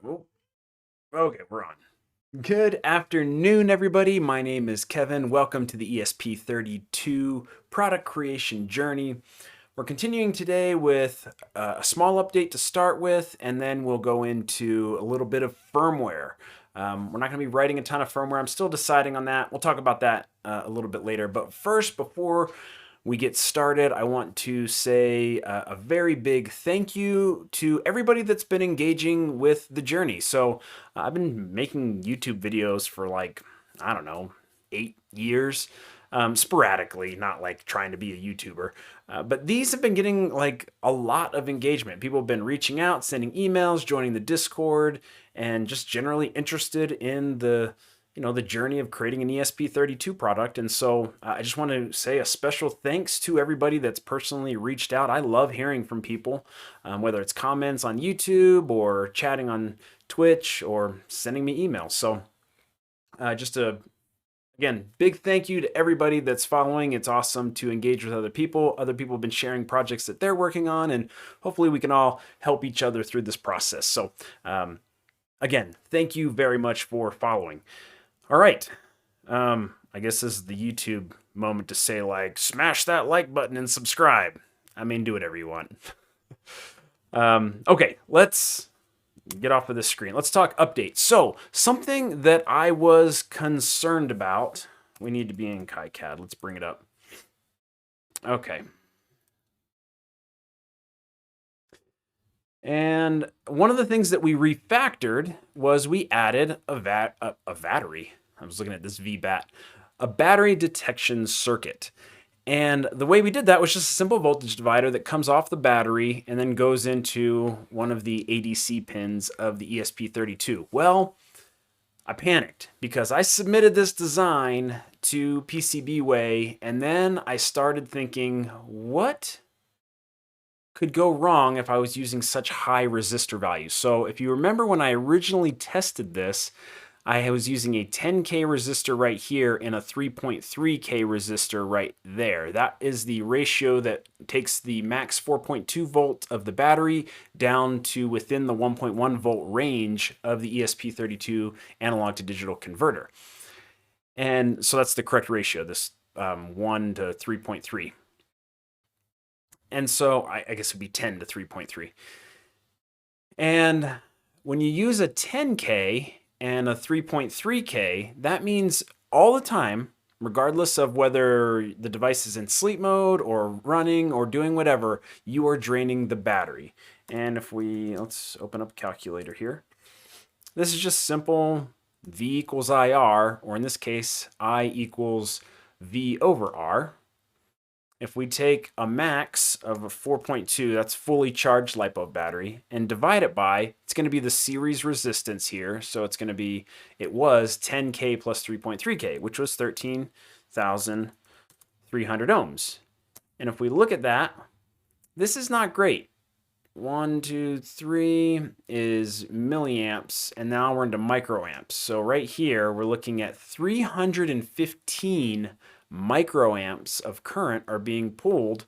Oh, okay, we're on. Good afternoon, everybody. My name is Kevin. Welcome to the ESP32 product creation journey. We're continuing today with a small update to start with, and then we'll go into a little bit of firmware. We're not going to be writing a ton of firmware. I'm still deciding on that. We'll talk about that a little bit later. But first, before we get started, I want to say a very big thank you to everybody that's been engaging with the journey. So I've been making YouTube videos for like, I don't know, 8 years, sporadically, not like trying to be a YouTuber. But these have been getting like a lot of engagement. People have been reaching out, sending emails, joining the Discord, and just generally interested in the journey of creating an ESP32 product. And so I just want to say a special thanks to everybody that's personally reached out. I love hearing from people, whether it's comments on YouTube or chatting on Twitch or sending me emails. So again, big thank you to everybody that's following. It's awesome to engage with other people. Other people have been sharing projects that they're working on, and hopefully we can all help each other through this process. So again, thank you very much for following. All right. I guess this is the YouTube moment to say, like, smash that like button and subscribe. I mean, do whatever you want. Okay, let's get off of this screen. Let's talk updates. So, something that I was concerned about. We need to be in KiCad. Let's bring it up. Okay. And one of the things that we refactored was we added a battery. I was looking at this VBAT, a battery detection circuit. And the way we did that was just a simple voltage divider that comes off the battery and then goes into one of the ADC pins of the ESP32. Well, I panicked because I submitted this design to PCBWay, and then I started thinking, what could go wrong if I was using such high resistor values? So if you remember when I originally tested this, I was using a 10K resistor right here and a 3.3K resistor right there. That is the ratio that takes the max 4.2 volt of the battery down to within the 1.1 volt range of the ESP32 analog to digital converter. And so that's the correct ratio, this 1 to 3.3. And so I guess it would be 10 to 3.3. And when you use a 10K and a 3.3K, that means all the time, regardless of whether the device is in sleep mode or running or doing whatever, you are draining the battery. And let's open up a calculator here. This is just simple V equals IR, or in this case, I equals V over R. If we take a max of a 4.2, that's fully charged LiPo battery, and divide it by, it's going to be the series resistance here. So it's going to be, it was 10K plus 3.3K, which was 13,300 ohms. And if we look at that, this is not great. 1, 2, 3 is milliamps, and now we're into microamps. So right here, we're looking at 315 microamps of current are being pulled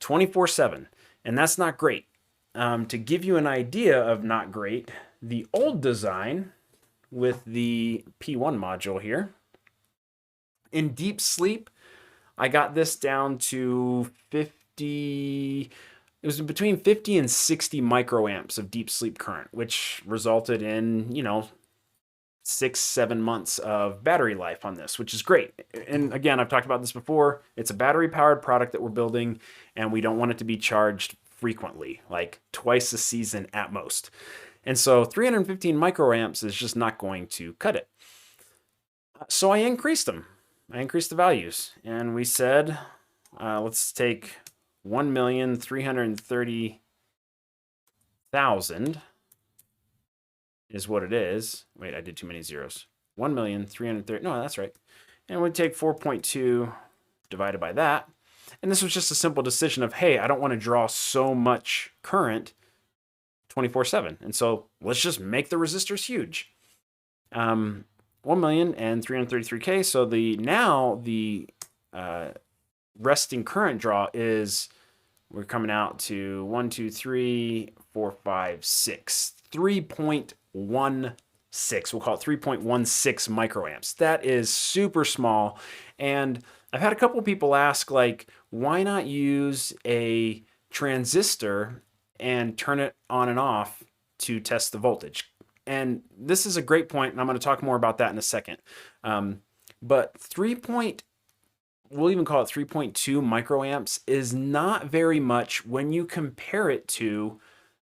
24/7, and that's not great. To give you an idea of not great, the old design with the P1 module here, in deep sleep, I got this down to 50, it was between 50 and 60 microamps of deep sleep current, which resulted in, 6-7 months of battery life on this, which is great. And again, I've talked about this before. It's a battery powered product that we're building, and we don't want it to be charged frequently, like twice a season at most. And so 315 microamps is just not going to cut it. So I increased them. I increased the values, and we said, let's take 1,330,000 is what it is. Wait, I did too many zeros. 1,330,000. No, that's right. And we take 4.2 divided by that. And this was just a simple decision of, hey, I don't want to draw so much current 24/7. And so let's just make the resistors huge. 1,333K. So the resting current draw is, we're coming out to 1, 2, 3, 4, 5, 6. We'll call it 3.16 microamps. That is super small. And I've had a couple people ask, like, why not use a transistor and turn it on and off to test the voltage? And this is a great point, and I'm going to talk more about that in a second. But we'll even call it 3.2 microamps is not very much when you compare it to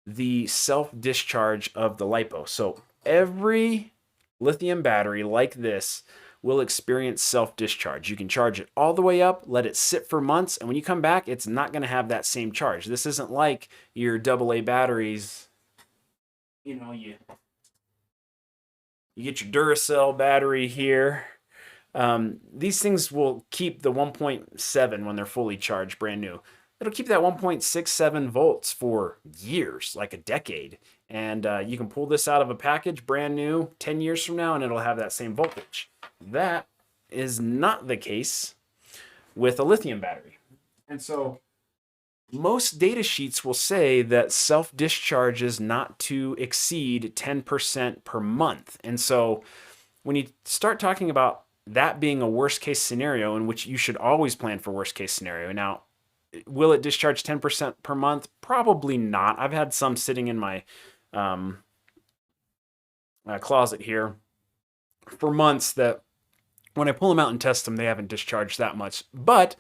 the self-discharge of the LiPo. So every lithium battery like this will experience self-discharge. You can charge it all the way up, let it sit for months, and when you come back, it's not going to have that same charge. This isn't like your AA batteries. You know, you get your Duracell battery here. These things will keep the 1.7 when they're fully charged, brand new. It'll keep that 1.67 volts for years, like a decade. And you can pull this out of a package, brand new, 10 years from now, and it'll have that same voltage. That is not the case with a lithium battery. And so most data sheets will say that self-discharge is not to exceed 10% per month. And so when you start talking about that being a worst case scenario, in which you should always plan for worst case scenario. Now, will it discharge 10% per month? Probably not. I've had some sitting in my closet here for months that when I pull them out and test them, they haven't discharged that much. But,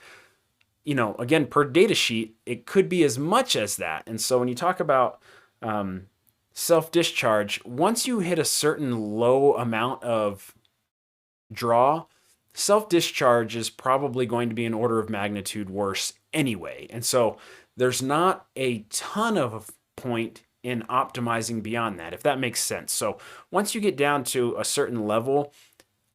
you know, again, per data sheet, it could be as much as that. And so when you talk about self-discharge, once you hit a certain low amount of draw, self-discharge is probably going to be an order of magnitude worse anyway. And so there's not a ton of point in optimizing beyond that, if that makes sense. So once you get down to a certain level,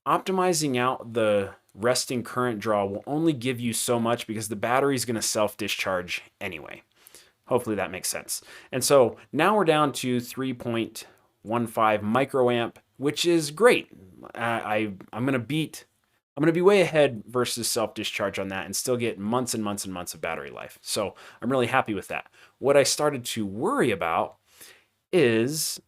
optimizing out the resting current draw will only give you so much because the battery is going to self-discharge anyway. Hopefully that makes sense. And so now we're down to 3.15 microamp, which is great. I'm going to be way ahead versus self-discharge on that and still get months and months and months of battery life. So I'm really happy with that. What I started to worry about is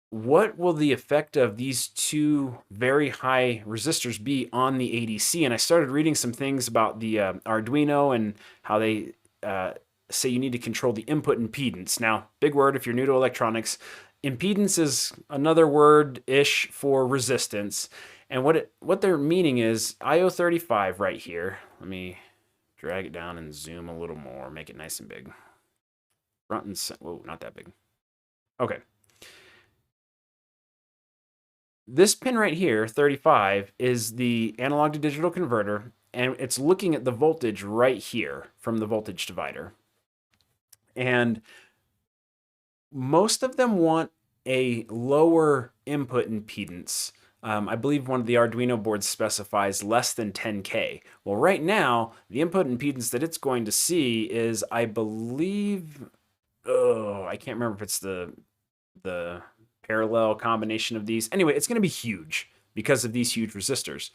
what will the effect of these two very high resistors be on the ADC? And I started reading some things about the Arduino and how they say you need to control the input impedance. Now, big word if you're new to electronics. Impedance is another word-ish for resistance. And what they're meaning is IO35 right here. Let me drag it down and zoom a little more, make it nice and big. Front and center. Whoa, not that big. Okay. This pin right here, 35, is the analog to digital converter, and it's looking at the voltage right here from the voltage divider. And most of them want a lower input impedance. I believe one of the Arduino boards specifies less than 10K. Well, right now, the input impedance that it's going to see is, I believe, I can't remember if it's the parallel combination of these. Anyway, it's going to be huge because of these huge resistors.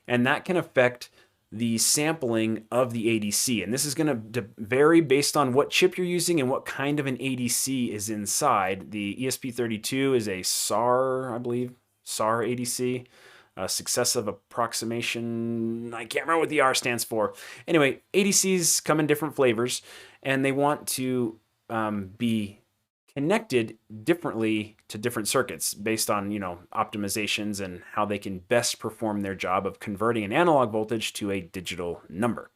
And that can affect the sampling of the ADC. And this is going to vary based on what chip you're using and what kind of an ADC is inside. The ESP32 is a SAR, I believe, SAR ADC, successive approximation. I can't remember what the R stands for. Anyway, ADCs come in different flavors, and they want to be connected differently to different circuits based on, optimizations and how they can best perform their job of converting an analog voltage to a digital number.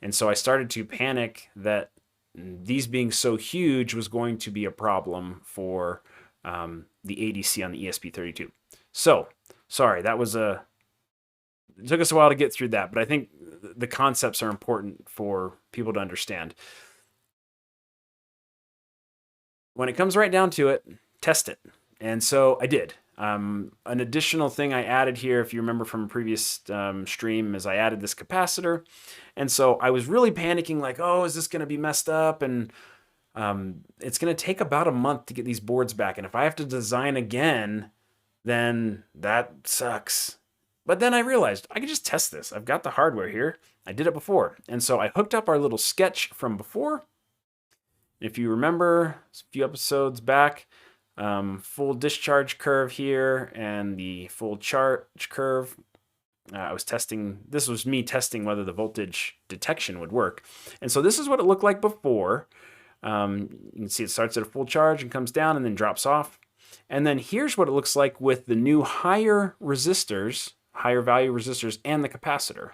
And so I started to panic that these being so huge was going to be a problem for the ADC on the ESP32. So, sorry, it took us a while to get through that, but I think the concepts are important for people to understand. When it comes right down to it, test it. And so I did. An additional thing I added here, if you remember from a previous stream, is I added this capacitor. And so I was really panicking, like, oh, is this going to be messed up? And it's going to take about a month to get these boards back. And if I have to design again, then that sucks. But then I realized I could just test this. I've got the hardware here. I did it before. And so I hooked up our little sketch from before. If you remember a few episodes back, full discharge curve here and the full charge curve. I was testing, this was me testing whether the voltage detection would work. And so this is what it looked like before. You can see it starts at a full charge and comes down and then drops off. And then here's what it looks like with the new higher resistors, higher value resistors, and the capacitor.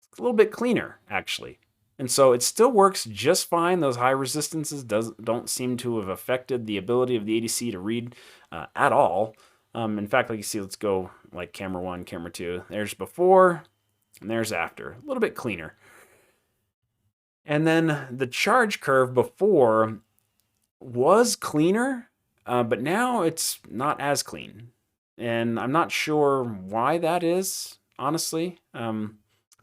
It's a little bit cleaner, actually. And so it still works just fine. Those high resistances don't seem to have affected the ability of the ADC to read at all. In fact, like you see, let's go like camera 1, camera 2. There's before, and there's after. A little bit cleaner. And then the charge curve before was cleaner, but now it's not as clean. And I'm not sure why that is, honestly.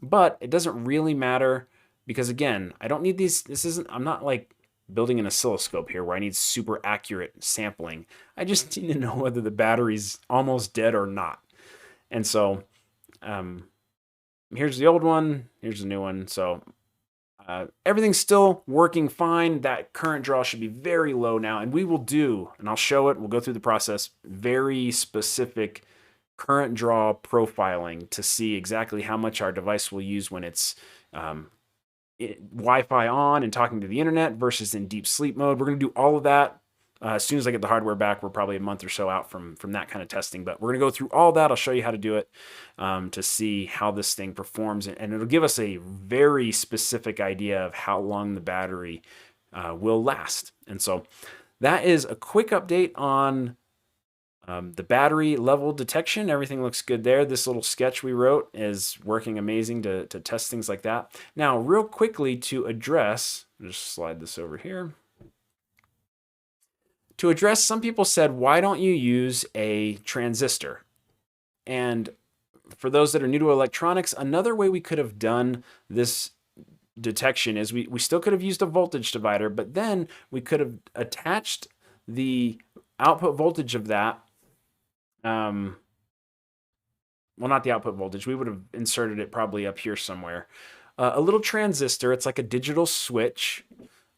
But it doesn't really matter because, again, I don't need these. I'm not like building an oscilloscope here where I need super accurate sampling. I just need to know whether the battery's almost dead or not. And so here's the old one, here's the new one. So everything's still working fine. That current draw should be very low now. And we will do, and I'll show it, we'll go through the process, very specific current draw profiling to see exactly how much our device will use when it's Wi-Fi on and talking to the internet versus in deep sleep mode. We're going to do all of that as soon as I get the hardware back. We're probably a month or so out from that kind of testing, but we're going to go through all that. I'll show you how to do it to see how this thing performs, and it'll give us a very specific idea of how long the battery will last. And so that is a quick update on the battery level detection. Everything looks good there. This little sketch we wrote is working amazing to test things like that. Now, real quickly to address, just slide this over here. To address, some people said, why don't you use a transistor? And for those that are new to electronics, another way we could have done this detection is we still could have used a voltage divider, but then we could have attached the output voltage of that. Well, not the output voltage. We would have inserted it probably up here somewhere. A little transistor. It's like a digital switch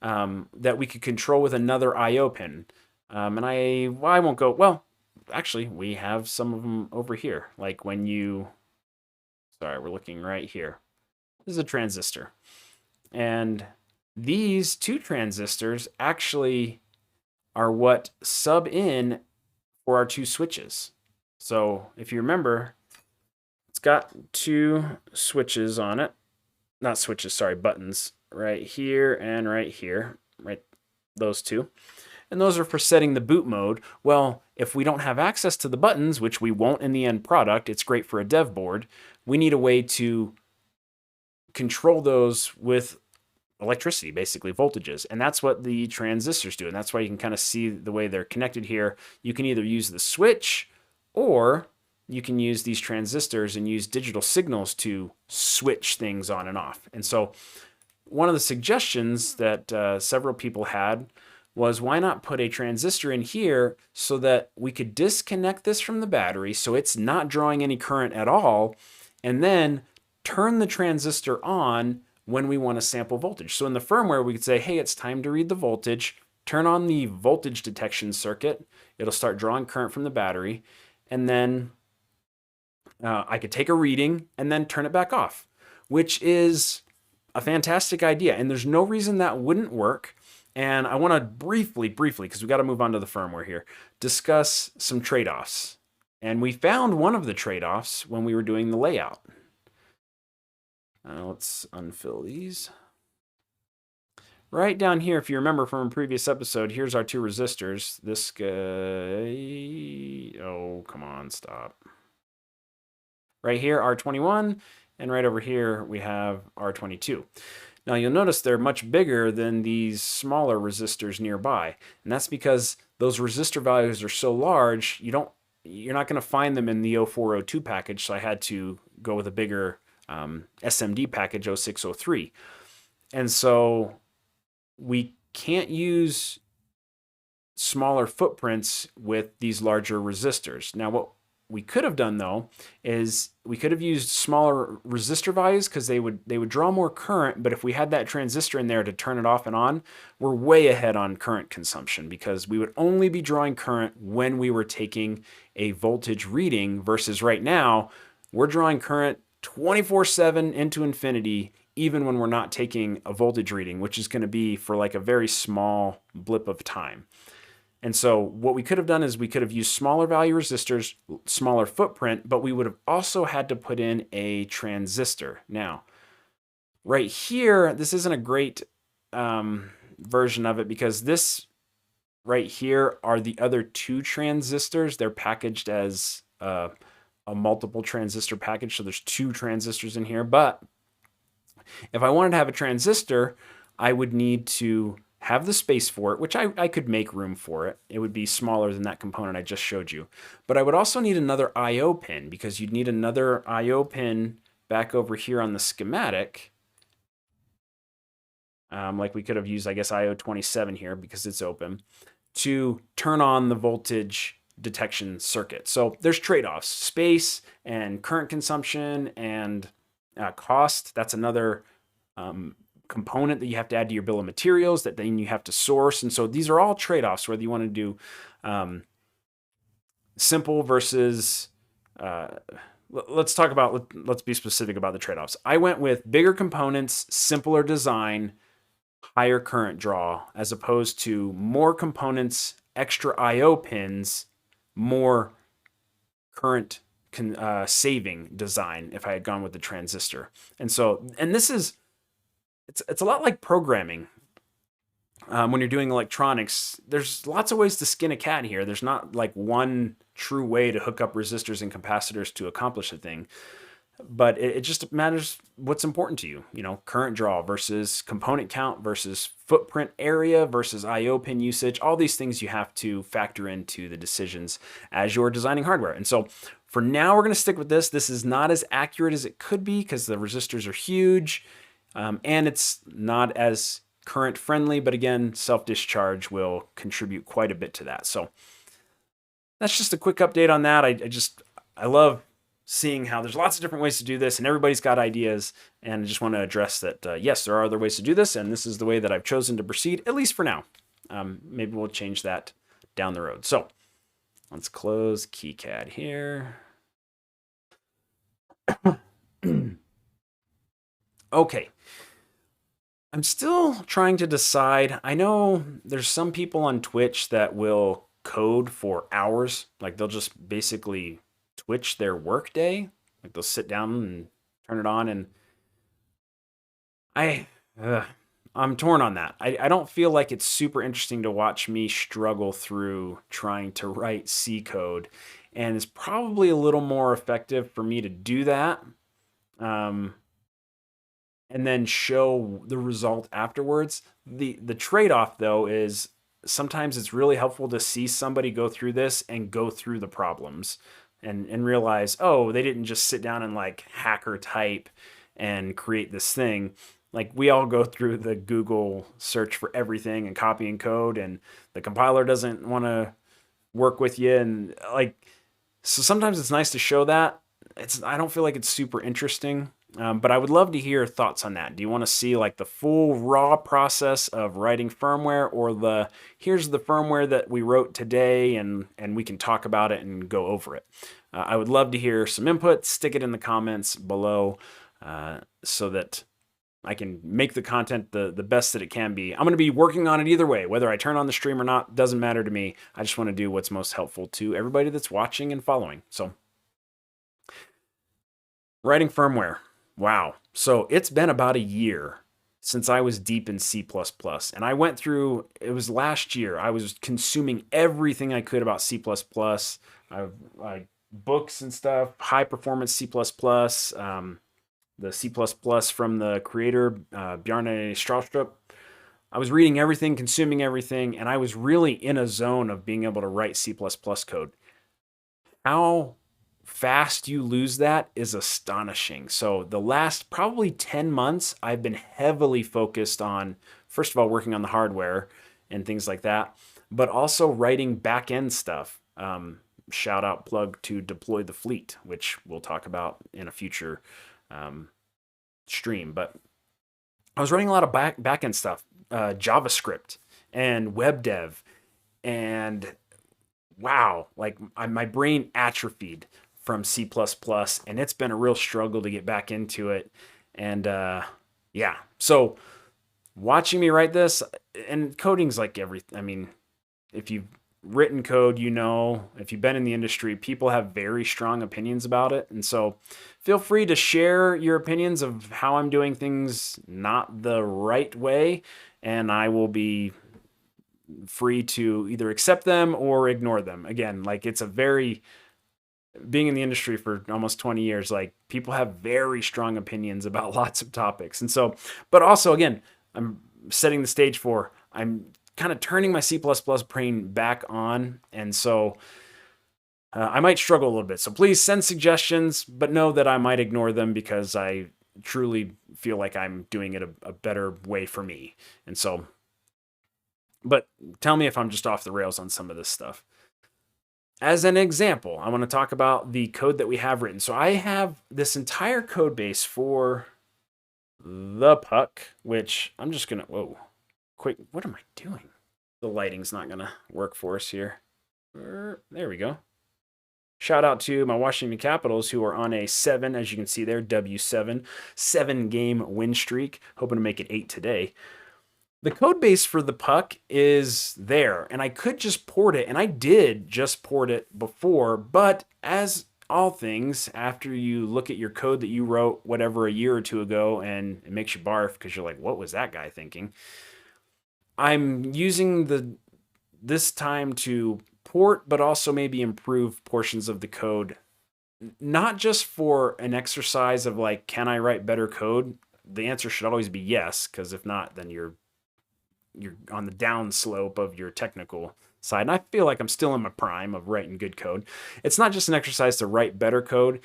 that we could control with another I/O pin. And I won't go, well, actually, we have some of them over here. Like when you, sorry, we're looking right here. This is a transistor. And these two transistors actually are what sub in for our two switches. So if you remember, it's got two switches on it. Not switches, sorry, buttons. Right here and right here. Right, those two. And those are for setting the boot mode. Well, if we don't have access to the buttons, which we won't in the end product, it's great for a dev board, we need a way to control those with electricity, basically voltages. And that's what the transistors do. And that's why you can kind of see the way they're connected here. You can either use the switch or you can use these transistors and use digital signals to switch things on and off. And so one of the suggestions that several people had was, why not put a transistor in here so that we could disconnect this from the battery so it's not drawing any current at all, and then turn the transistor on when we want to sample voltage. So in the firmware, we could say, hey, it's time to read the voltage, turn on the voltage detection circuit, it'll start drawing current from the battery, and then I could take a reading and then turn it back off, which is a fantastic idea. And there's no reason that wouldn't work. And I want to briefly, because we got to move on to the firmware here, discuss some trade-offs. And we found one of the trade-offs when we were doing the layout. Let's unfill these. Right down here, if you remember from a previous episode, here's our two resistors. This guy, oh, come on, stop. Right here, R21, and right over here, we have R22. Now you'll notice they're much bigger than these smaller resistors nearby. And that's because those resistor values are so large, you're not going to find them in the 0402 package, so I had to go with a bigger SMD package, 0603. And so we can't use smaller footprints with these larger resistors. Now we could have done though is we could have used smaller resistor values because they would draw more current, but if we had that transistor in there to turn it off and on, we're way ahead on current consumption because we would only be drawing current when we were taking a voltage reading versus right now we're drawing current 24/7 into infinity even when we're not taking a voltage reading, which is going to be for like a very small blip of time. And so what we could have done is we could have used smaller value resistors, smaller footprint, but we would have also had to put in a transistor. Now, right here, this isn't a great version of it because this right here are the other two transistors. They're packaged as a multiple transistor package, so there's two transistors in here. But if I wanted to have a transistor, I would need to have the space for it, which I could make room for it. It would be smaller than that component I just showed you. But I would also need another I/O pin because you'd need another I/O pin back over here on the schematic. Like we could have used, I guess, IO27 here because it's open to turn on the voltage detection circuit. So there's trade-offs, space and current consumption and cost. That's another component that you have to add to your bill of materials that then you have to source. And so these are all trade-offs, whether you want to do simple versus, let's be specific about the trade-offs. I went with bigger components, simpler design, higher current draw, as opposed to more components, extra I/O pins, more current saving design if I had gone with the transistor. And so, and this is, it's a lot like programming. When you're doing electronics, there's lots of ways to skin a cat here. There's not like one true way to hook up resistors and capacitors to accomplish a thing. But it just matters what's important to you. You know, current draw versus component count versus footprint area versus I/O pin usage. All these things you have to factor into the decisions as you're designing hardware. And so for now, we're going to stick with this. This is not as accurate as it could be because the resistors are huge and it's not as current friendly. But again, self-discharge will contribute quite a bit to that. So that's just a quick update on that. I love seeing how there's lots of different ways to do this and everybody's got ideas, and I just want to address that yes, there are other ways to do this, and this is the way that I've chosen to proceed, at least for now. Maybe we'll change that down the road. So let's close KiCad here. Okay, I'm still trying to decide. I know there's some people on Twitch that will code for hours, like they'll just basically Twitch their work day. Like they'll sit down and turn it on, and I'm torn on that. I don't feel like it's super interesting to watch me struggle through trying to write C code, and it's probably a little more effective for me to do that and then show the result afterwards. The trade-off though is sometimes it's really helpful to see somebody go through this and go through the problems and realize, oh, they didn't just sit down and like hacker type and create this thing. Like we all go through the Google search for everything and copying code, and the compiler doesn't want to work with you. And like, so sometimes it's nice to show that. I don't feel like it's super interesting, but I would love to hear thoughts on that. Do you want to see like the full raw process of writing firmware, or here's the firmware that we wrote today and we can talk about it and go over it? I would love to hear some input. Stick it in the comments below so that I can make the content the best that it can be. I'm going to be working on it either way. Whether I turn on the stream or not doesn't matter to me. I just want to do what's most helpful to everybody that's watching and following. So writing firmware. Wow. So it's been about a year since I was deep in C++. And I went through, it was last year, I was consuming everything I could about C++. I books and stuff, high performance C++, the C++ from the creator, Bjarne Stroustrup. I was reading everything, consuming everything, and I was really in a zone of being able to write C++ code. How fast you lose that is astonishing. So the last probably 10 months, I've been heavily focused on, first of all, working on the hardware and things like that, but also writing back-end stuff. shout out plug to deploy the fleet, which we'll talk about in a future stream. But I was running a lot of backend stuff, JavaScript and web dev, and wow, like my brain atrophied from C++, and it's been a real struggle to get back into it. And yeah, so watching me write this, and coding's like everything. I mean, if you've written code, you know, if you've been in the industry, people have very strong opinions about it. And so feel free to share your opinions of how I'm doing things not the right way, and I will be free to either accept them or ignore them. Again, like it's a very, being in the industry for almost 20 years, like people have very strong opinions about lots of topics. And so, but also again, I'm setting the stage for, I'm kind of turning my C++ brain back on. And so I might struggle a little bit. So please send suggestions, but know that I might ignore them because I truly feel like I'm doing it a better way for me. And so, but tell me if I'm just off the rails on some of this stuff. As an example, I want to talk about the code that we have written. So I have this entire code base for the puck, which I'm just going to, whoa, quick, what am I doing? The lighting's not going to work for us here. There we go. Shout out to my Washington Capitals, who are on a 7, as you can see there, W7, 7-game win streak, hoping to make it 8 today. The code base for the puck is there, and I could just port it, and I did just port it before, but as all things, after you look at your code that you wrote whatever a year or two ago, and it makes you barf because you're like, what was that guy thinking? I'm using this time to port, but also maybe improve portions of the code, not just for an exercise of like, can I write better code? The answer should always be yes, because if not, then you're on the down slope of your technical side. And I feel like I'm still in my prime of writing good code. It's not just an exercise to write better code.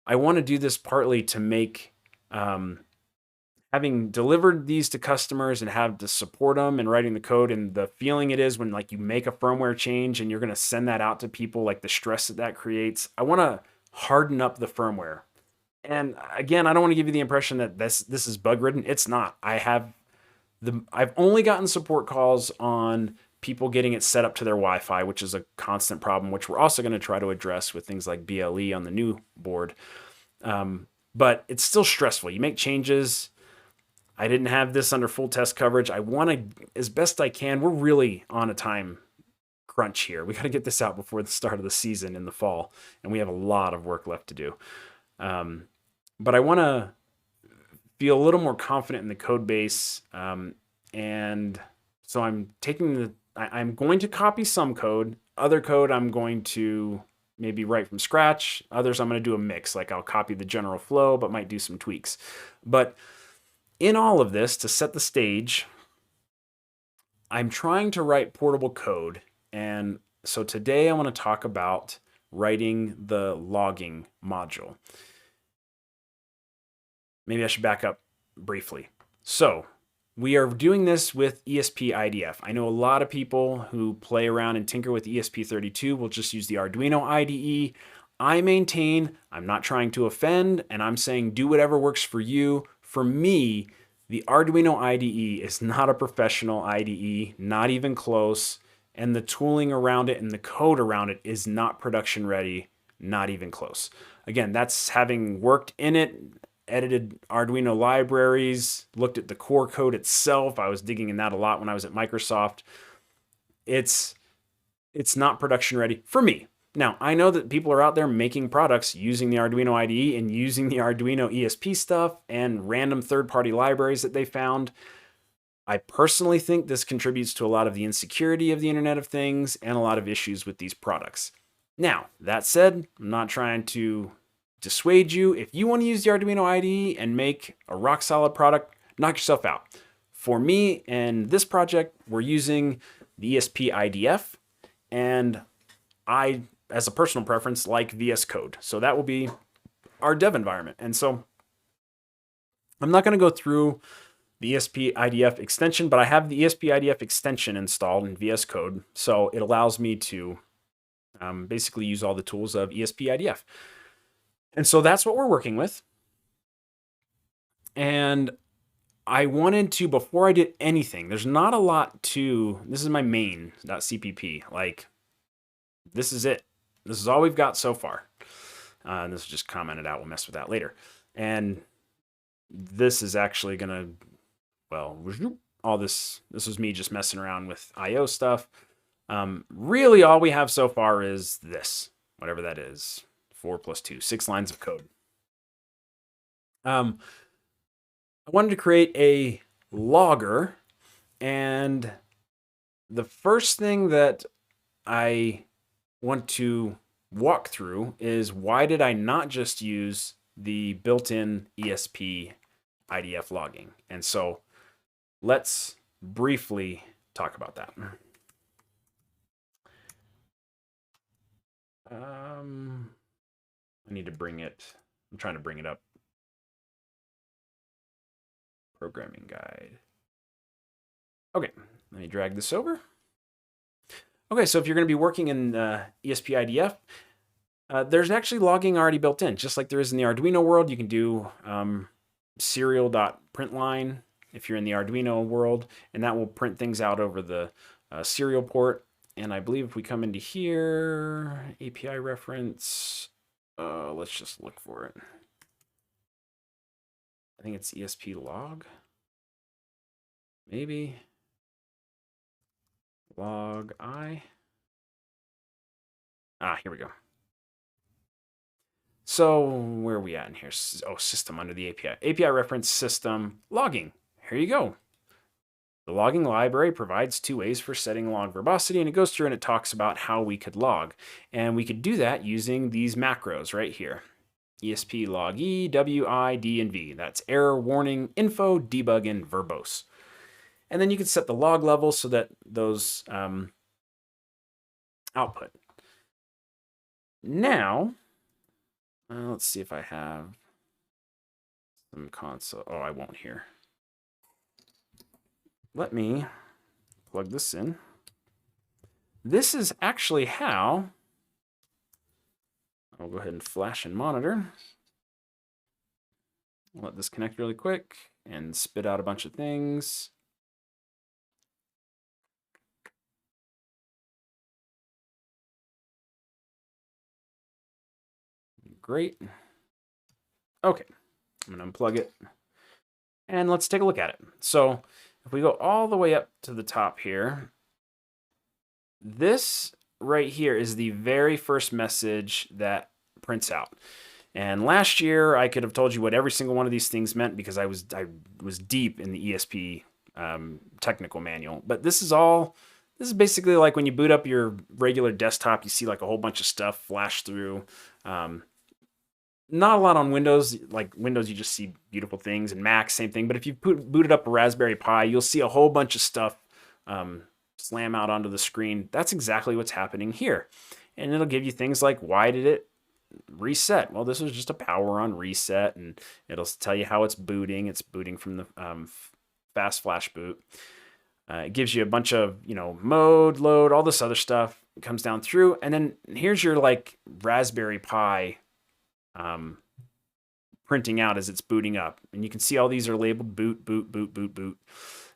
I want to do this partly to make, having delivered these to customers and have to support them and writing the code, and the feeling it is when like you make a firmware change and you're going to send that out to people, like the stress that creates. I want to harden up the firmware. And again, I don't want to give you the impression that this is bug ridden. It's not. I've only gotten support calls on people getting it set up to their Wi-Fi, which is a constant problem, which we're also going to try to address with things like BLE on the new board. But it's still stressful. You make changes. I didn't have this under full test coverage. I want to, as best I can, we're really on a time crunch here. We got to get this out before the start of the season in the fall, and we have a lot of work left to do. But I want to feel a little more confident in the code base. And so I'm going to copy some code. Other code I'm going to maybe write from scratch. Others I'm going to do a mix. Like I'll copy the general flow, but might do some tweaks. But in all of this, to set the stage, I'm trying to write portable code. And so today I want to talk about writing the logging module. Maybe I should back up briefly. So we are doing this with esp-idf. I know a lot of people who play around and tinker with ESP32 will just use the Arduino IDE. I maintain I'm not trying to offend, and I'm saying do whatever works for you. For me, the Arduino IDE is not a professional IDE, not even close, and the tooling around it and the code around it is not production ready, not even close. Again, that's having worked in it, edited Arduino libraries, looked at the core code itself. I was digging in that a lot when I was at Microsoft. It's not production ready for me. Now, I know that people are out there making products using the Arduino IDE and using the Arduino ESP stuff and random third-party libraries that they found. I personally think this contributes to a lot of the insecurity of the Internet of Things and a lot of issues with these products. Now, that said, I'm not trying to dissuade you. If you want to use the Arduino IDE and make a rock solid product, knock yourself out. For me and this project, we're using the esp-idf, and I, as a personal preference, like VS Code. So that will be our dev environment. And so I'm not going to go through the esp-idf extension, but I have the esp-idf extension installed in VS Code. So it allows me to Basically use all the tools of esp-idf. And so that's what we're working with. And I wanted to, before I did anything, there's not a lot to, this is my main.cpp. Like, this is it. This is all we've got so far. And this is just commented out. We'll mess with that later. And this is actually going to, well, all this was me just messing around with IO stuff. Really, all we have so far is this, whatever that is, 4 + 2, 6 lines of code. I wanted to create a logger, and the first thing that I want to walk through is why did I not just use the built-in esp-idf logging? And so let's briefly talk about that. I need to bring it, I'm trying to bring it up. Programming guide. Okay, let me drag this over. Okay, so if you're going to be working in esp-idf, there's actually logging already built in, just like there is in the Arduino world. You can do serial.println if you're in the Arduino world, and that will print things out over the serial port. And I believe if we come into here, API reference, let's just look for it. I think it's ESP log, maybe log I. Here we go. So where are we at in here? Oh, system under the API. API reference system logging. Here you go. The logging library provides 2 ways for setting log verbosity, and it goes through and it talks about how we could log. And we could do that using these macros right here. ESP log E, WI, D, and V. That's error, warning, info, debug, and verbose. And then you can set the log level so that those output. Now, let's see if I have some console. Oh, I won't here. Let me plug this in. This is actually how, I'll go ahead and flash and monitor. Let this connect really quick and spit out a bunch of things. Great. Okay, I'm going to unplug it. And let's take a look at it. So if we go all the way up to the top here, this right here is the very first message that prints out. And last year, I could have told you what every single one of these things meant because I was deep in the ESP technical manual. But this is basically like when you boot up your regular desktop, you see like a whole bunch of stuff flash through. Not a lot on Windows. Like Windows, you just see beautiful things, and Mac, same thing. But if you booted up a Raspberry Pi, you'll see a whole bunch of stuff slam out onto the screen. That's exactly what's happening here. And it'll give you things like, why did it reset? Well, this was just a power on reset, and it'll tell you how it's booting. It's booting from the fast flash boot. It gives you a bunch of, mode, load, all this other stuff. It comes down through, and then here's your like Raspberry Pi printing out as it's booting up. And you can see all these are labeled boot, boot, boot, boot, boot.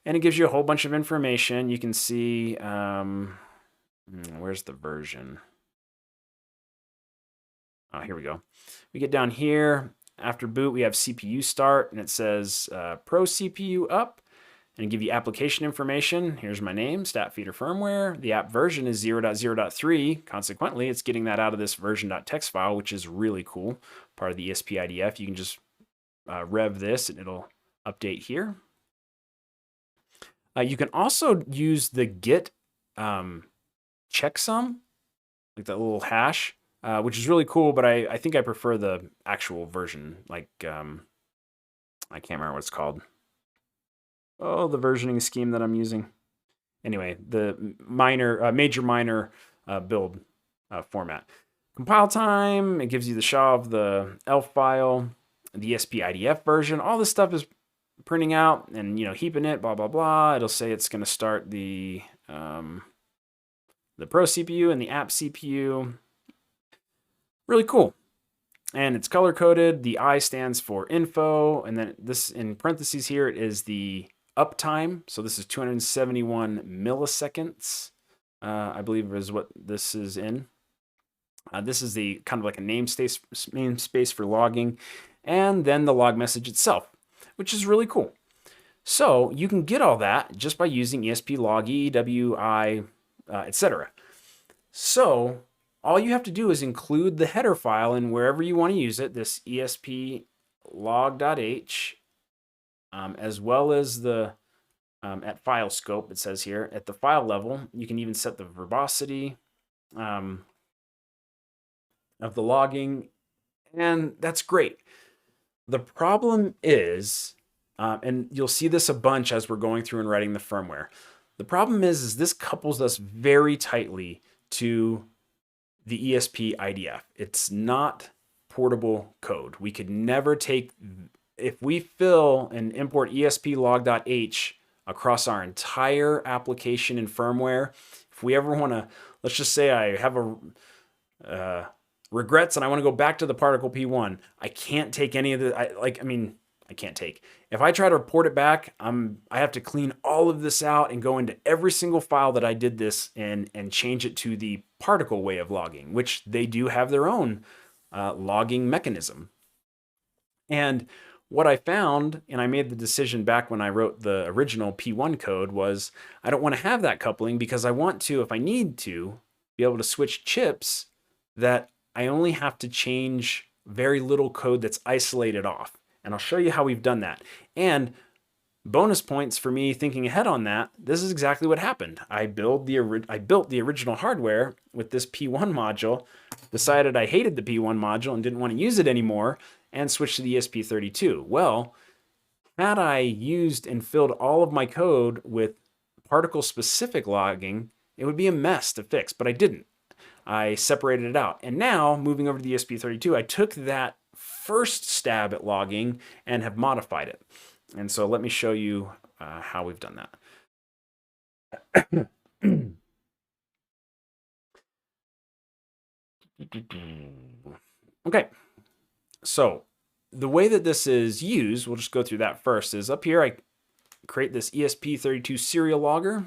And it gives you a whole bunch of information. You can see, where's the version? Oh, here we go. We get down here. After boot, we have CPU start, and it says Pro CPU up, and give you application information. Here's my name, StatFeeder Firmware. The app version is 0.0.3. Consequently, it's getting that out of this version.txt file, which is really cool. Part of the esp-idf. You can just rev this, and it'll update here. You can also use the git checksum, like that little hash, which is really cool, but I think I prefer the actual version. Like, I can't remember what it's called. Oh, the versioning scheme that I'm using. Anyway, the major minor build format. Compile time, it gives you the SHA of the ELF file, the esp-idf version. All this stuff is printing out and, heaping it, blah, blah, blah. It'll say it's going to start the the Pro CPU and the App CPU. Really cool. And it's color coded. The I stands for info. And then this in parentheses here is the uptime. So this is 271 milliseconds, I believe is what this is in. This is the kind of like a namespace for logging. And then the log message itself, which is really cool. So you can get all that just by using esp-log, EWI, etc. So all you have to do is include the header file in wherever you want to use it, this esp-log.h, as well as the at file scope, it says here, at the file level, you can even set the verbosity of the logging, and that's great. The problem is, and you'll see this a bunch as we're going through and writing the firmware. The problem is this couples us very tightly to the esp-idf. It's not portable code. We could never take, if we fill and import esp-log.h across our entire application in firmware, if we ever want to, let's just say I have a regrets and I want to go back to the particle P1, I can't take any of the, I can't take. If I try to report it back, I have to clean all of this out and go into every single file that I did this in and change it to the particle way of logging, which they do have their own logging mechanism. And what I found, and I made the decision back when I wrote the original P1 code, was I don't want to have that coupling because I want to, if I need to, be able to switch chips that I only have to change very little code that's isolated off. And I'll show you how we've done that. And bonus points for me thinking ahead on that, this is exactly what happened. I built the original hardware with this P1 module, decided I hated the P1 module and didn't want to use it anymore, and switched to the ESP32. Well, had I used and filled all of my code with particle-specific logging, it would be a mess to fix, but I didn't. I separated it out. And now, moving over to the ESP32, I took that first stab at logging and have modified it. And so let me show you how we've done that. Okay, so the way that this is used, we'll just go through that first, is up here I create this ESP32 serial logger,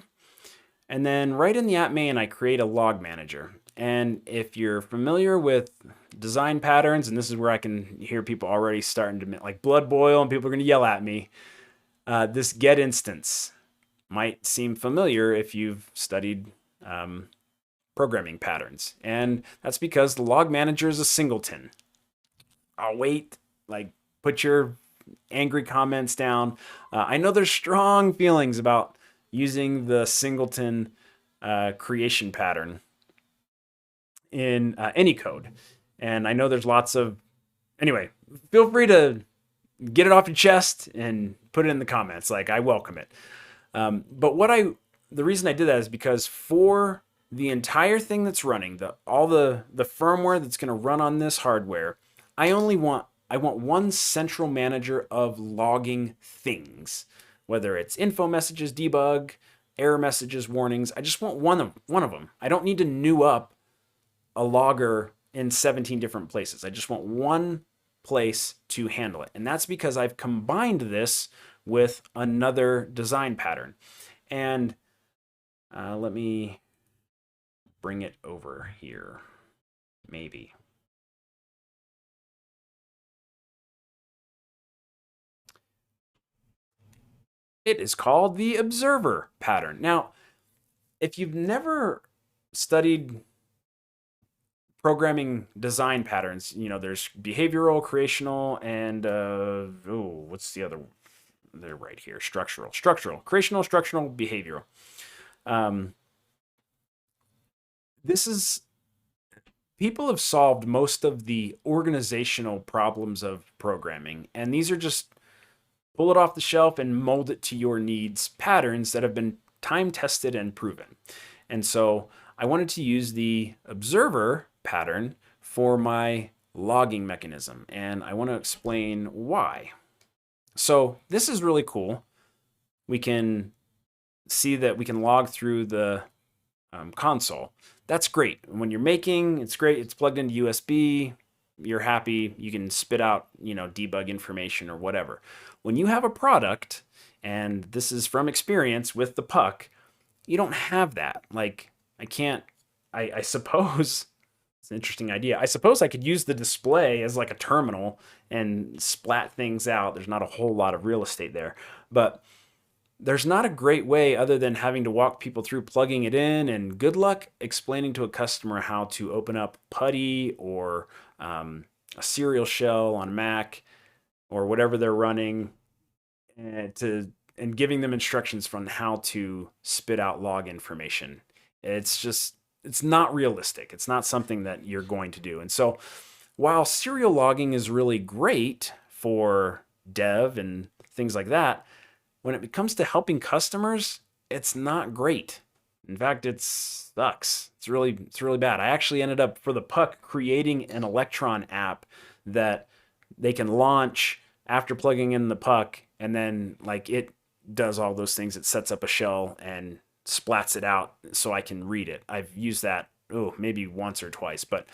and then right in the app main I create a log manager. And if you're familiar with design patterns, and this is where I can hear people already starting to like blood boil and people are going to yell at me, this get instance might seem familiar if you've studied programming patterns. And that's because the log manager is a singleton. I'll wait, like put your angry comments down. I know there's strong feelings about using the singleton creation pattern in any code. And I know there's lots of, anyway, feel free to get it off your chest and put it in the comments. Like, I welcome it. But the reason I did that is because for the entire thing that's running, all the firmware that's going to run on this hardware, I want one central manager of logging things, whether it's info messages, debug, error messages, warnings. I just want one of them. I don't need to new up a logger in 17 different places. I just want one place to handle it. And that's because I've combined this with another design pattern. And let me bring it over here, maybe. It is called the observer pattern. Now, if you've never studied programming design patterns, you know, there's behavioral, creational, and what's the other? They're right here. Structural, creational, structural, behavioral. People have solved most of the organizational problems of programming, and these are just pull it off the shelf and mold it to your needs patterns that have been time tested and proven. And so I wanted to use the observer pattern for my logging mechanism, and I want to explain why. So this is really cool. We can see that we can log through the console. That's great. When you're making, it's great. It's plugged into USB. You're happy. You can spit out, debug information or whatever. When you have a product, and this is from experience with the puck, you don't have that. Like, I suppose it's an interesting idea. I suppose I could use the display as like a terminal and splat things out. There's not a whole lot of real estate there, but there's not a great way other than having to walk people through plugging it in, and good luck explaining to a customer how to open up PuTTY or a serial shell on Mac or whatever they're running, and giving them instructions from how to spit out log information. It's not realistic. It's not something that you're going to do. And so while serial logging is really great for dev and things like that, when it comes to helping customers, it's not great. In fact, it sucks. It's really bad. I actually ended up, for the puck, creating an Electron app that they can launch after plugging in the puck, and then like it does all those things. It sets up a shell and splats it out so I can read it. I've used that maybe once or twice, but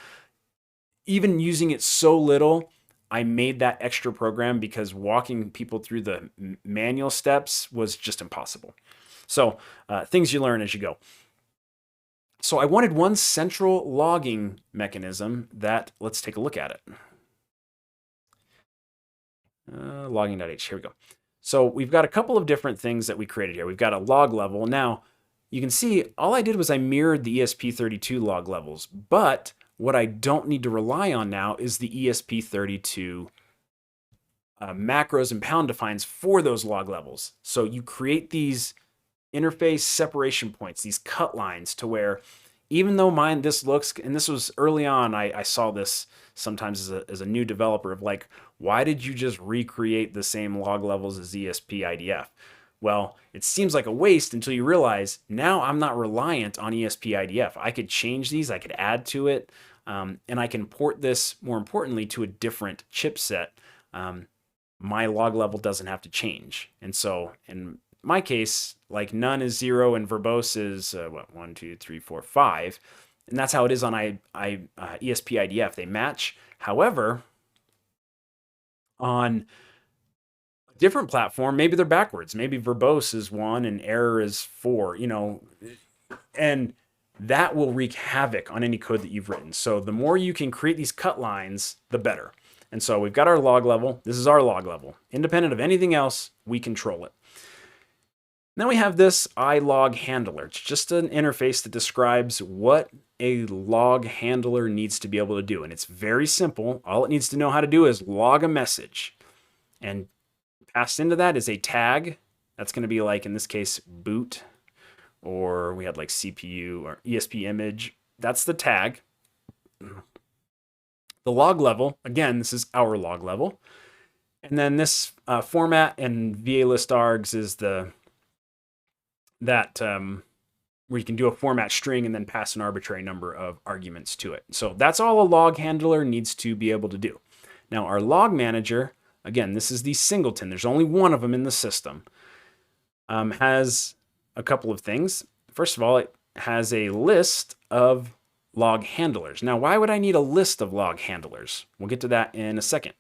even using it so little, I made that extra program because walking people through the manual steps was just impossible. So things you learn as you go. So I wanted one central logging mechanism that, let's take a look at it. Logging.h, here we go. So we've got a couple of different things that we created here. We've got a log level. Now you can see all I did was I mirrored the ESP32 log levels, but what I don't need to rely on now is the ESP32 macros and pound defines for those log levels. So you create these interface separation points, these cut lines, to where even though this looks, and this was early on, I saw this sometimes as a new developer of like, why did you just recreate the same log levels as esp-idf? Well, it seems like a waste until you realize now I'm not reliant on esp-idf. I could change these, I could add to it, and I can port this, more importantly, to a different chipset. My log level doesn't have to change. And so in my case, like none is 0 and verbose is 1, 2, 3, 4, 5. And that's how it is on esp-idf. They match. However, on a different platform, maybe they're backwards. Maybe verbose is 1 and error is 4, and that will wreak havoc on any code that you've written. So the more you can create these cut lines, the better. And so we've got our log level. This is our log level. Independent of anything else, we control it. Then we have this iLog handler. It's just an interface that describes what a log handler needs to be able to do. And it's very simple. All it needs to know how to do is log a message. And passed into that is a tag. That's going to be like, in this case, boot, or we had like CPU or ESP image. That's the tag. The log level, again, this is our log level. And then this format and VA list args is where you can do a format string and then pass an arbitrary number of arguments to it. So that's all a log handler needs to be able to do. Now our log manager, again, this is the singleton. There's only one of them in the system. Has a couple of things. First of all, it has a list of log handlers. Now, why would I need a list of log handlers? We'll get to that in a second.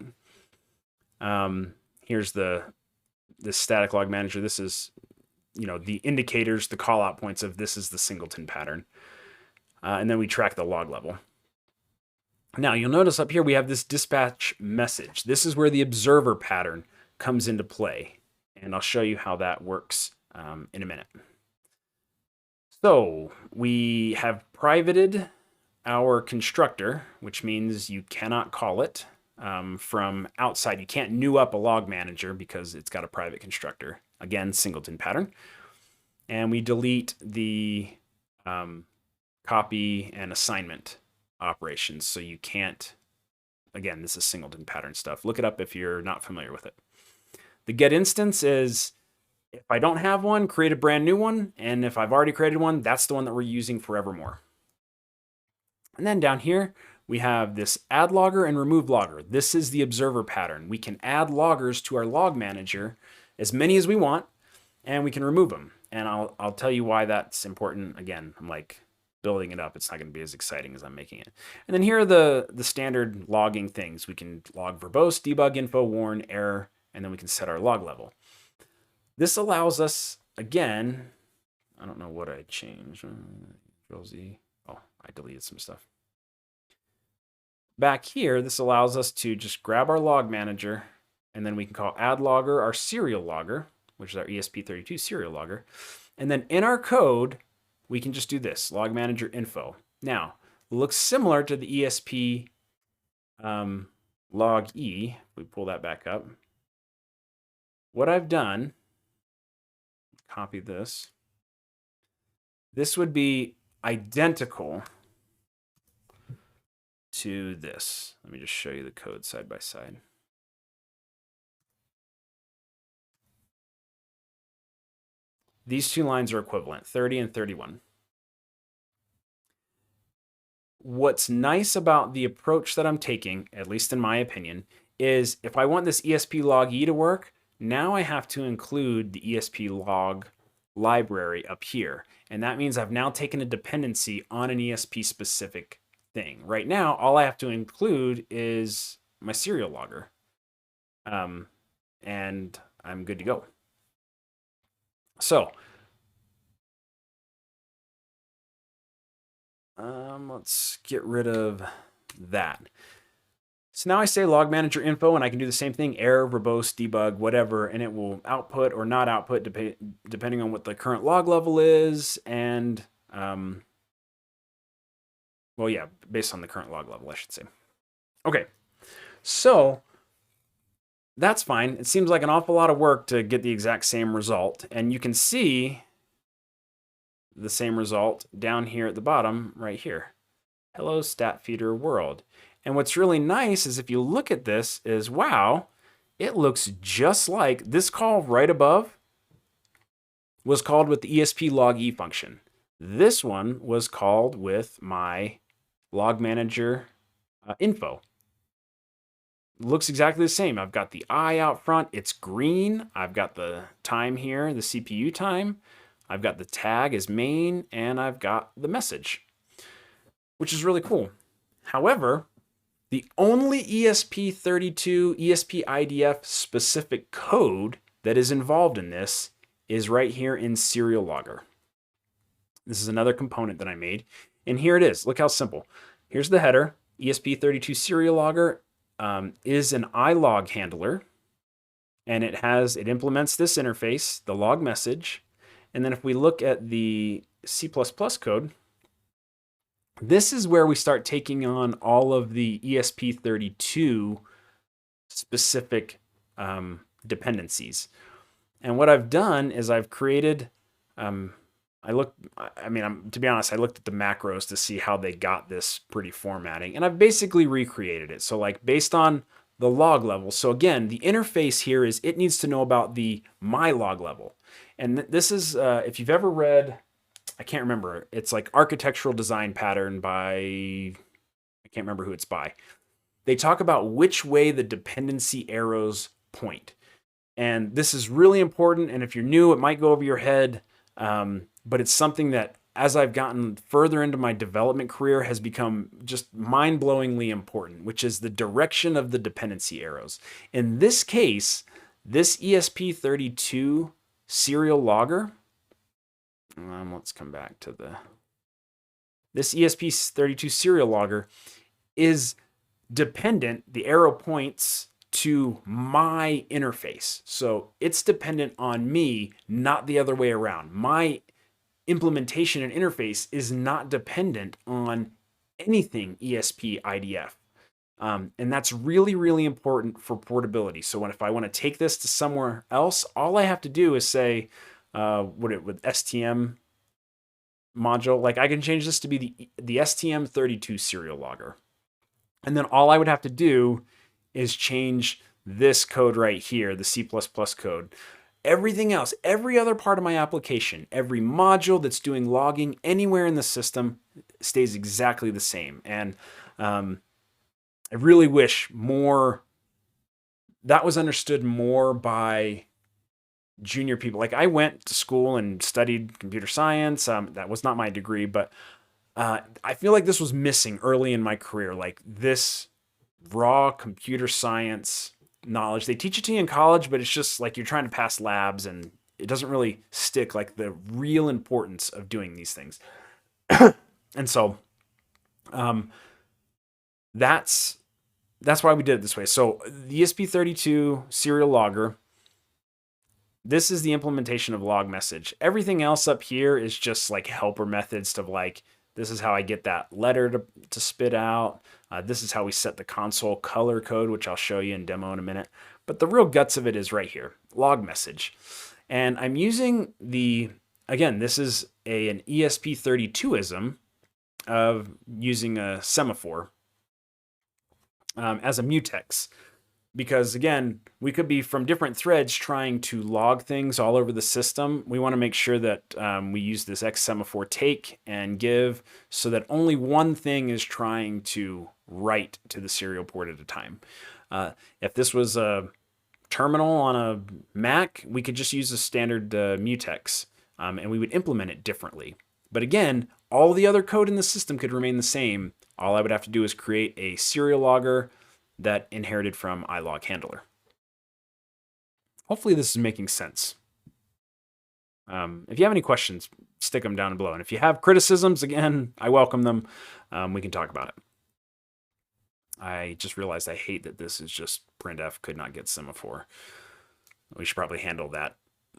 Here's this static log manager. This is, the indicators, the call out points of this is the singleton pattern. And then we track the log level. Now you'll notice up here we have this dispatch message. This is where the observer pattern comes into play. And I'll show you how that works in a minute. So we have privated our constructor, which means you cannot call it from outside. You can't new up a log manager because it's got a private constructor. Again, singleton pattern. And we delete the copy and assignment operations. So you can't, again, this is singleton pattern stuff. Look it up if you're not familiar with it. The get instance is, if I don't have one, create a brand new one. And if I've already created one, that's the one that we're using forevermore. And then down here, we have this add logger and remove logger. This is the observer pattern. We can add loggers to our log manager, as many as we want, and we can remove them. And I'll tell you why that's important. Again, I'm like building it up, it's not going to be as exciting as I'm making it. And then here are the standard logging things. We can log verbose, debug info, warn, error, and then we can set our log level. This allows us, again, I don't know what I changed. Control-Z. Oh, I deleted some stuff. Back here, this allows us to just grab our log manager, and then we can call add logger our serial logger, which is our ESP32 serial logger. And then in our code, we can just do this, log manager info. Now, it looks similar to the ESP log E. We pull that back up. What I've done, copy this. This would be identical to this. Let me just show you the code side by side. These two lines are equivalent, 30 and 31. What's nice about the approach that I'm taking, at least in my opinion, is if I want this ESP log E to work, now I have to include the ESP log library up here. And that means I've now taken a dependency on an ESP specific thing. Right now, all I have to include is my serial logger. And I'm good to go. So, let's get rid of that. So now I say log manager info, and I can do the same thing, error, verbose, debug, whatever, and it will output or not output depending on what the current log level is, and, well, yeah, based on the current log level, I should say. Okay, so that's fine. It seems like an awful lot of work to get the exact same result, and you can see the same result down here at the bottom right here. Hello, stat feeder world. And what's really nice is if you look at this is, wow, it looks just like this call right above was called with the ESP log E function. This one was called with my log manager info. Looks exactly the same. I've got the I out front. It's green. I've got the time here, the CPU time. I've got the tag as main, and I've got the message, which is really cool. However, the only ESP32, esp-idf specific code that is involved in this is right here in serial logger. This is another component that I made, and here it is. Look how simple. Here's the header. ESP32 serial logger is an iLog handler, and it implements this interface, the log message. And then if we look at the C++ code, this is where we start taking on all of the ESP32 specific dependencies. And what I've done is I've created, to be honest, I looked at the macros to see how they got this pretty formatting, and I've basically recreated it. So like based on the log level. So again, the interface here is it needs to know about the my log level. And this is, if you've ever read, I can't remember, it's like Architectural Design Pattern by, I can't remember who it's by. They talk about which way the dependency arrows point. And this is really important, and if you're new, it might go over your head, but it's something that as I've gotten further into my development career has become just mind-blowingly important, which is the direction of the dependency arrows. In this case, this ESP32 serial logger, let's come back to this ESP32 serial logger is dependent, the arrow points to my interface. So it's dependent on me, not the other way around. My implementation and interface is not dependent on anything ESP-idf. And that's really, really important for portability. So if I want to take this to somewhere else, all I have to do is say, with STM module, like I can change this to be the STM32 serial logger. And then all I would have to do is change this code right here, the C++ code. Everything else, every other part of my application, every module that's doing logging anywhere in the system stays exactly the same. And I really wish that was understood more by junior people. Like I went to school and studied computer science. That was not my degree, but I feel like this was missing early in my career, like this raw computer science knowledge. They teach it to you in college, but it's just like you're trying to pass labs and it doesn't really stick like the real importance of doing these things. And so um, that's why we did it this way. So the ESP32 serial logger, this is the implementation of log message. Everything else up here is just like helper methods to like, this is how I get that letter to spit out. This is how we set the console color code, which I'll show you in demo in a minute. But the real guts of it is right here, log message. And I'm using again, this is an ESP32ism of using a semaphore as a mutex. Because again, we could be from different threads trying to log things all over the system. We want to make sure that we use this X semaphore take and give so that only one thing is trying to write to the serial port at a time. If this was a terminal on a Mac, we could just use a standard mutex and we would implement it differently. But again, all the other code in the system could remain the same. All I would have to do is create a serial logger that inherited from iLog handler. Hopefully this is making sense. If you have any questions, stick them down below. And if you have criticisms, again, I welcome them. We can talk about it. I just realized I hate that this is just printf could not get semaphore. We should probably handle that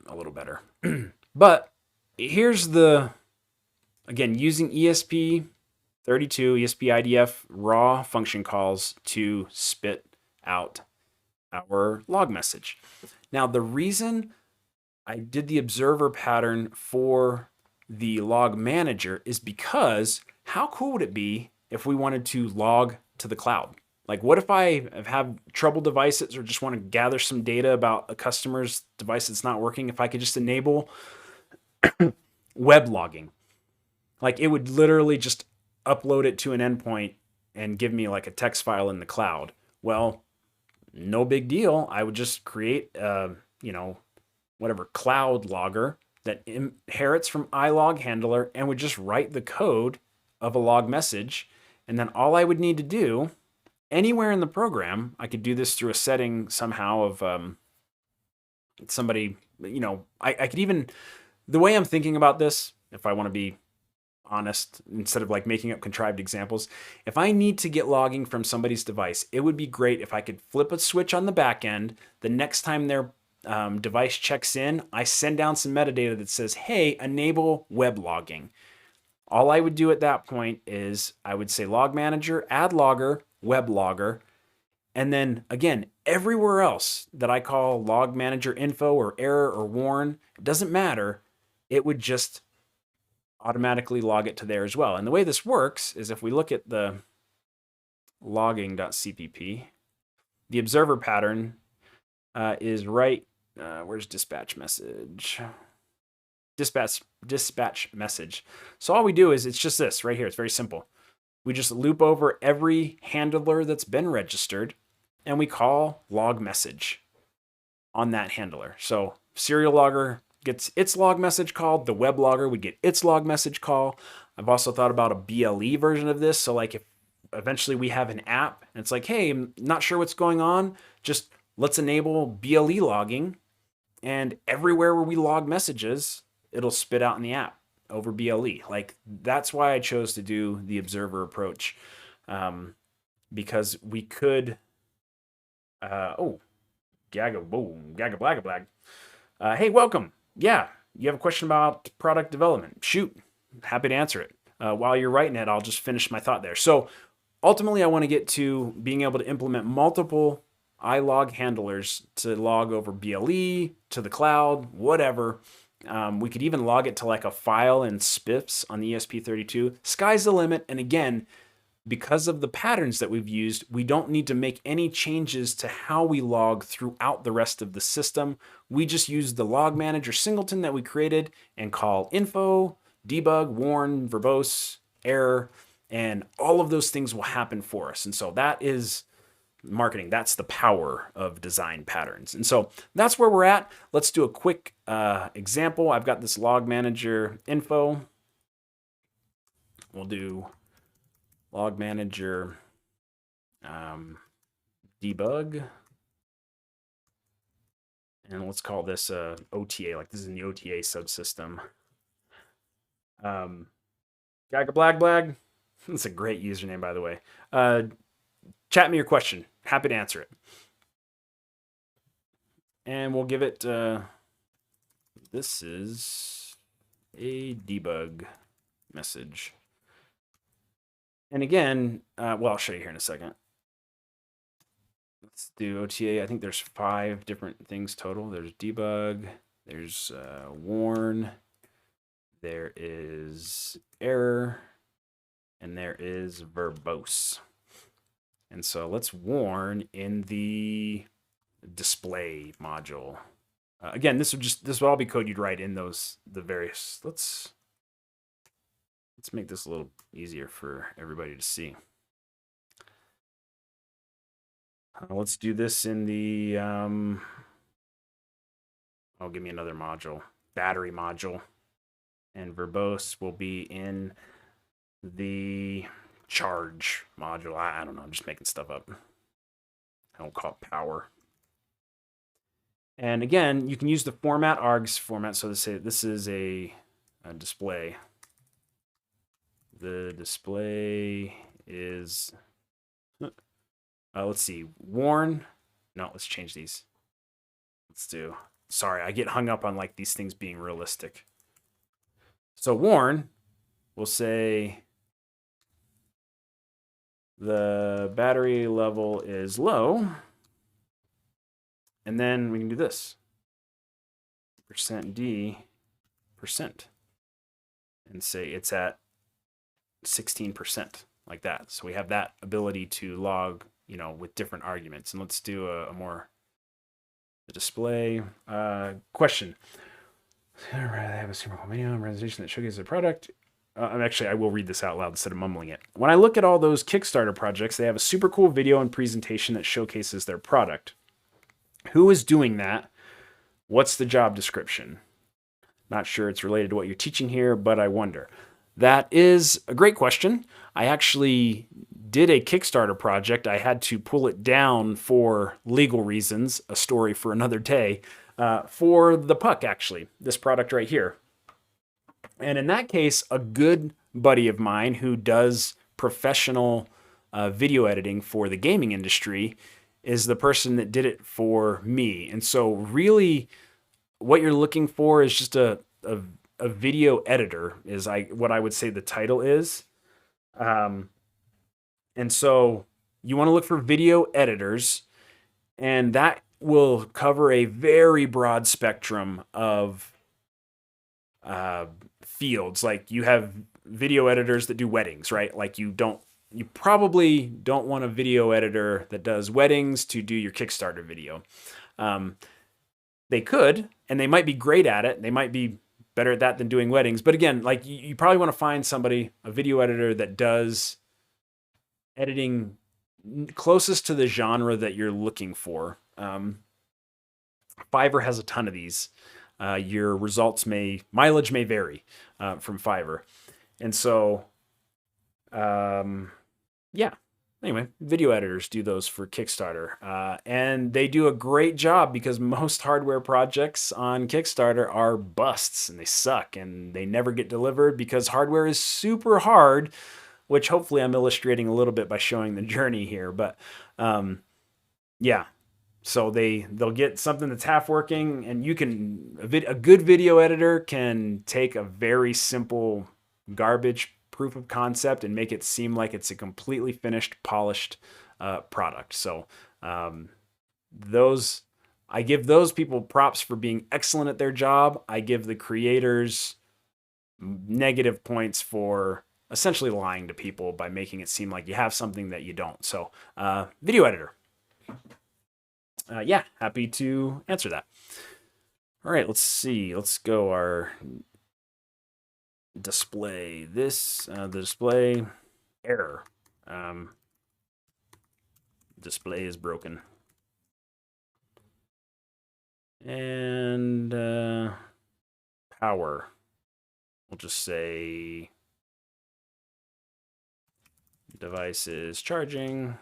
a little better. But here's again, using ESP32, esp-idf raw function calls to spit out our log message. Now, the reason I did the observer pattern for the log manager is because how cool would it be if we wanted to log to the cloud? Like, what if I have troubled devices or just want to gather some data about a customer's device that's not working? If I could just enable web logging, like it would literally just upload it to an endpoint and give me like a text file in the cloud. Well, no big deal. I would just create whatever cloud logger that inherits from iLog handler and would just write the code of a log message. And then all I would need to do anywhere in the program, I could do this through a setting somehow of somebody, I could even, the way I'm thinking about this, if I want to be honest, instead of like making up contrived examples, if I need to get logging from somebody's device, it would be great if I could flip a switch on the back end. The next time their device checks in, I send down some metadata that says, hey, enable web logging. All I would do at that point is I would say log manager, add logger, web logger, and then again, everywhere else that I call log manager info or error or warn, it doesn't matter. It would just automatically log it to there as well. And the way this works is if we look at the logging.cpp, the observer pattern is right, where's dispatch message? Dispatch message. So all we do is it's just this right here. It's very simple. We just loop over every handler that's been registered and we call log message on that handler. So serial logger gets its log message called, the web logger would get its log message call. I've also thought about a BLE version of this. So like if eventually we have an app and it's like, hey, I'm not sure what's going on, just let's enable BLE logging, and everywhere where we log messages, it'll spit out in the app over BLE. Like that's why I chose to do the observer approach, because we could, gaga boom, gaga blaga blag. Hey, welcome. Yeah, you have a question about product development. Shoot, happy to answer it. While you're writing it, I'll just finish my thought there. So ultimately, I want to get to being able to implement multiple iLog handlers to log over BLE, to the cloud, whatever. We could even log it to like a file in SPIFs on the ESP32. Sky's the limit. And again, because of the patterns that we've used, we don't need to make any changes to how we log throughout the rest of the system. We just use the log manager singleton that we created and call info, debug, warn, verbose, error, and all of those things will happen for us. And so that is marketing. That's the power of design patterns. And so that's where we're at. Let's do a quick example. I've got this log manager info. we'll do log manager debug. And let's call this OTA, like this is in the OTA subsystem. Gagablag. That's a great username, by the way. Chat me your question. Happy to answer it. And we'll give it, this is a debug message. And again, well, I'll show you here in a second. Let's do OTA. I think there's 5 different things total. There's debug, there's warn, there is error, and there is verbose. And so let's warn in the display module. Again, this would all be code you'd write in the various. Let's make this a little easier for everybody to see. Let's do this in the give me another module, battery module, and verbose will be in the charge module. I don't know, I'm just making stuff up. I don't call it power. And again, you can use the format args format. So to say this is a display. The display is, let's see, warn. No, let's change these. Let's do, sorry, I get hung up on like these things being realistic. So warn, we'll say the battery level is low. And then we can do this. %d%. And say it's at 16%, like that. So we have that ability to log, with different arguments. And let's do a more display question. I have a super cool video and presentation that showcases a product. Actually, I will read this out loud instead of mumbling it. When I look at all those Kickstarter projects, they have a super cool video and presentation that showcases their product. Who is doing that? What's the job description? Not sure it's related to what you're teaching here, but I wonder. That is a great question. I actually did a Kickstarter project. I had to pull it down for legal reasons, a story for another day, for the Puck, actually, this product right here. And in that case, a good buddy of mine who does professional video editing for the gaming industry is the person that did it for me. And so really what you're looking for is just a video editor is what I would say the title is. And so you want to look for video editors, and that will cover a very broad spectrum of fields. Like you have video editors that do weddings, right? Like you probably don't want a video editor that does weddings to do your Kickstarter video. They could, and they might be great at it. They might be better at that than doing weddings. But again, like you probably want to find a video editor that does editing closest to the genre that you're looking for. Fiverr has a ton of these. Your mileage may vary from Fiverr. And so, yeah. Anyway, video editors do those for Kickstarter. And they do a great job because most hardware projects on Kickstarter are busts and they suck and they never get delivered because hardware is super hard, which hopefully I'm illustrating a little bit by showing the journey here. But yeah, so they'll get something that's half working, and a good video editor can take a very simple garbage proof of concept and make it seem like it's a completely finished, polished product. So I give those people props for being excellent at their job. I give the creators negative points for essentially lying to people by making it seem like you have something that you don't. So video editor. Yeah, happy to answer that. All right, let's see. Let's go our display. The display error. Display is broken. And power. We'll just say device is charging,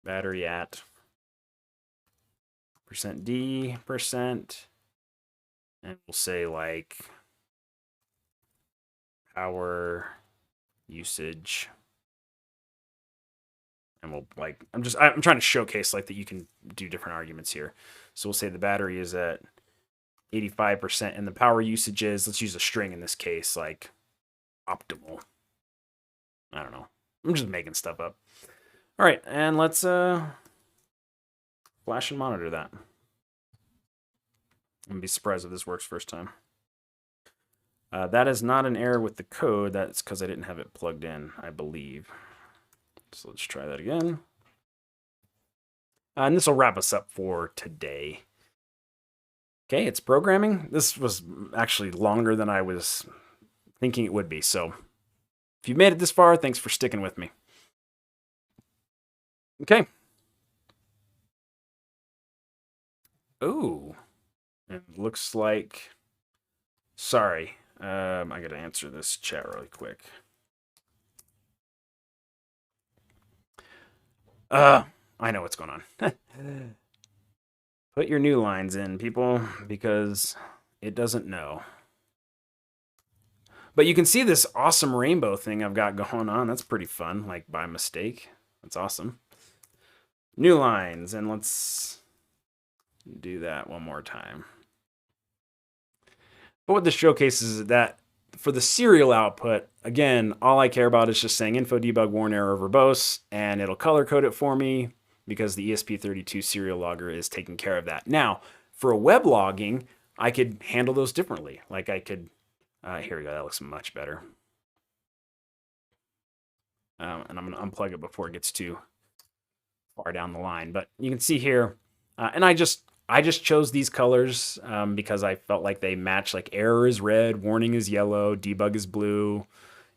battery at %D%, and we'll say like power usage. And we'll like, I'm trying to showcase like that you can do different arguments here. So we'll say the battery is at 85% and the power usage is, let's use a string in this case, like optimal. I don't know. I'm just making stuff up. All right, and let's flash and monitor that. I'm gonna be surprised if this works first time. That is not an error with the code. That's because I didn't have it plugged in, I believe. So let's try that again. And this will wrap us up for today. Okay, it's programming. This was actually longer than I was thinking it would be. So if you've made it this far, thanks for sticking with me. Okay. Ooh, it looks like, sorry. I got to answer this chat really quick. I know what's going on. Put your new lines in, people, because it doesn't know. But you can see this awesome rainbow thing I've got going on. That's pretty fun, like by mistake. That's awesome. New lines, and let's do that one more time. But what this showcases is that for the serial output, again, all I care about is just saying info debug warn error verbose, and it'll color code it for me because the ESP32 serial logger is taking care of that. Now, for a web logging, I could handle those differently. Like I could, here we go, that looks much better. And I'm gonna unplug it before it gets too far down the line. But you can see here, and I just chose these colors because I felt like they match. Like error is red, warning is yellow, debug is blue,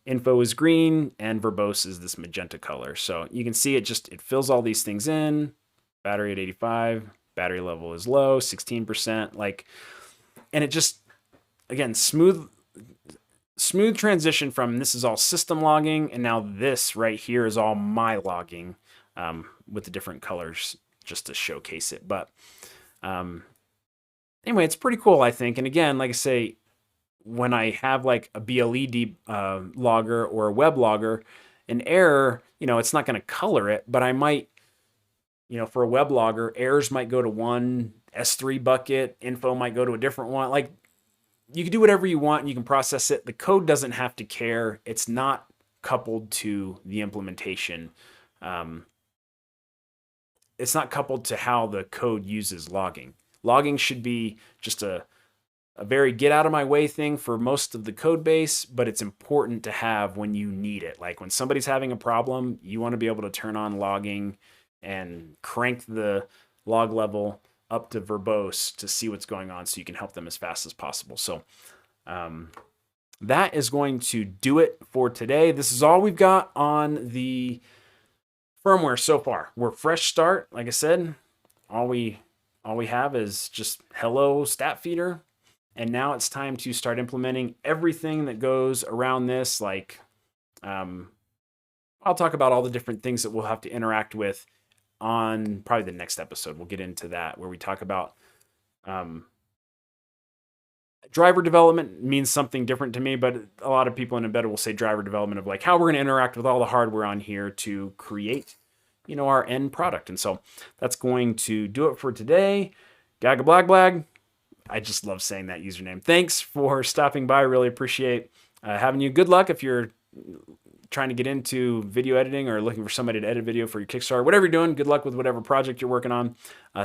info is green, and verbose is this magenta color. So you can see it fills all these things in. Battery at 85, battery level is low, 16%. Like, and it just, again, smooth transition from this is all system logging, and now this right here is all my logging with the different colors just to showcase it. But anyway, it's pretty cool, I think. And again, like I say, when I have like a BLE logger or a web logger, an error, it's not going to color it, but I might, for a web logger, errors might go to one S3 bucket, info might go to a different one. Like you can do whatever you want and you can process it. The code doesn't have to care. It's not coupled to the implementation. It's not coupled to how the code uses logging. Logging should be just a very get out of my way thing for most of the code base, but it's important to have when you need it. Like when somebody's having a problem, you want to be able to turn on logging and crank the log level up to verbose to see what's going on so you can help them as fast as possible. So that is going to do it for today. This is all we've got on the firmware so far. We're fresh start. Like I said, all we have is just hello stat feeder. And now it's time to start implementing everything that goes around this. Like, I'll talk about all the different things that we'll have to interact with on probably the next episode. We'll get into that where we talk about driver development means something different to me, but a lot of people in embedded will say driver development of like how we're going to interact with all the hardware on here to create, our end product. And so that's going to do it for today. Gaga Blag Blag. I just love saying that username. Thanks for stopping by. Really appreciate having you. Good luck if you're trying to get into video editing or looking for somebody to edit video for your Kickstarter. Whatever you're doing, good luck with whatever project you're working on.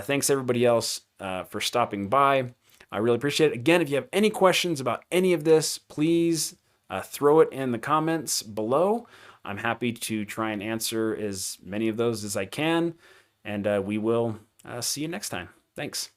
Thanks everybody else for stopping by. I really appreciate it. Again, if you have any questions about any of this, please throw it in the comments below. I'm happy to try and answer as many of those as I can. And we will see you next time. Thanks.